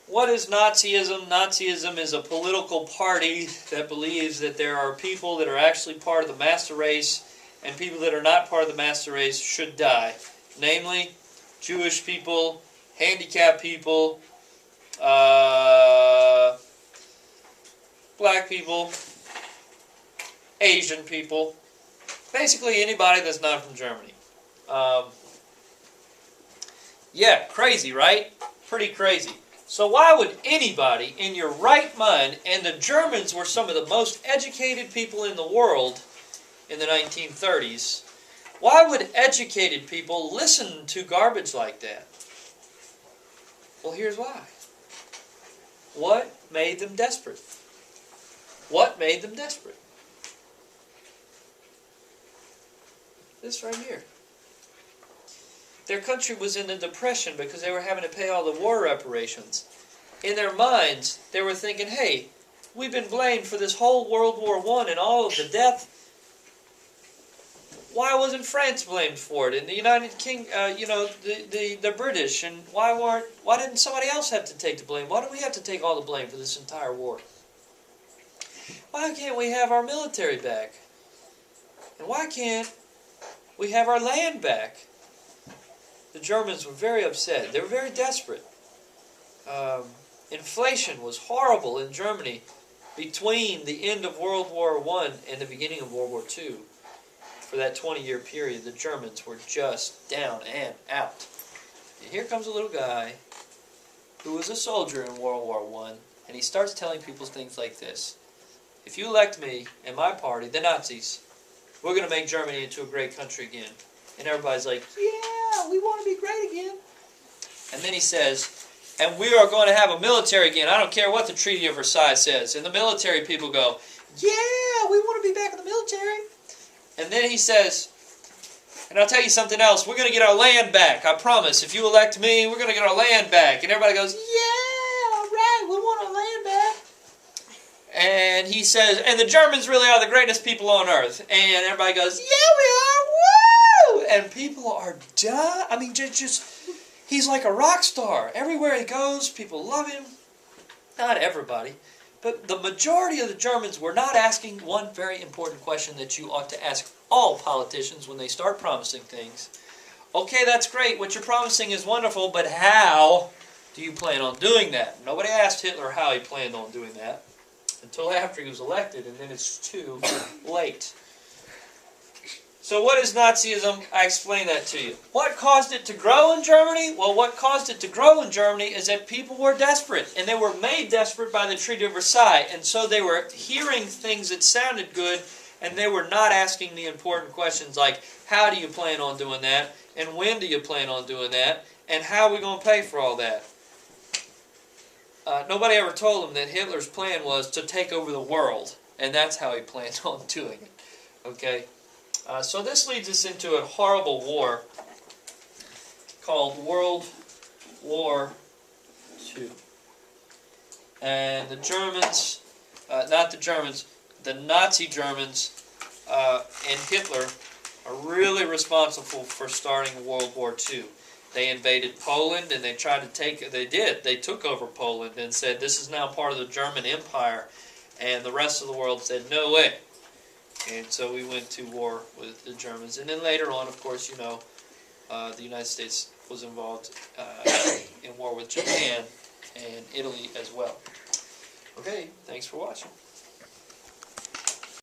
What is Nazism? Nazism is a political party that believes that there are people that are actually part of the master race, and people that are not part of the master race should die. Namely, Jewish people, handicapped people, black people, Asian people, basically anybody that's not from Germany. Yeah, crazy, right? Pretty crazy. So why would anybody in your right mind, and the Germans were some of the most educated people in the world in the 1930s, why would educated people listen to garbage like that? Well, here's why. What made them desperate? What made them desperate? This right here. Their country was in a depression because they were having to pay all the war reparations. In their minds, they were thinking, hey, we've been blamed for this whole World War I and all of the death. Why wasn't France blamed for it? And the United Kingdom, the British, and why didn't somebody else have to take the blame? Why do we have to take all the blame for this entire war? Why can't we have our military back? And why can't we have our land back? The Germans were very upset. They were very desperate. Inflation was horrible in Germany between the end of World War I and the beginning of World War II. For that 20-year period, the Germans were just down and out. And here comes a little guy who was a soldier in World War I, and he starts telling people things like this. If you elect me and my party, the Nazis, we're going to make Germany into a great country again. And everybody's like, yeah, we want to be great again. And then he says, and we are going to have a military again. I don't care what the Treaty of Versailles says. And the military people go, yeah, we want to be back in the military. And then he says, and I'll tell you something else, we're going to get our land back. I promise. If you elect me, we're going to get our land back. And everybody goes, yeah, all right, we want our land back. And he says, and the Germans really are the greatest people on earth. And everybody goes, yeah, we are, woo! And people are done. I mean, just he's like a rock star. Everywhere he goes, people love him. Not everybody. But the majority of the Germans were not asking one very important question that you ought to ask all politicians when they start promising things. Okay, that's great. What you're promising is wonderful, but how do you plan on doing that? Nobody asked Hitler how he planned on doing that until after he was elected, and then it's too late. So what is Nazism? I explained that to you. What caused it to grow in Germany? Well, what caused it to grow in Germany is that people were desperate, and they were made desperate by the Treaty of Versailles, and so they were hearing things that sounded good, and they were not asking the important questions like, how do you plan on doing that, and when do you plan on doing that, and how are we going to pay for all that? Nobody ever told them that Hitler's plan was to take over the world, and that's how he planned on doing it. Okay? So this leads us into a horrible war called World War II. And the Germans, not the Germans, the Nazi Germans and Hitler are really responsible for starting World War II. They invaded Poland and they tried to take, they took over Poland and said this is now part of the German Empire, and the rest of the world said no way. And so we went to war with the Germans. And then later on, of course, you know, the United States was involved in war with Japan and Italy as well. Okay, thanks for watching.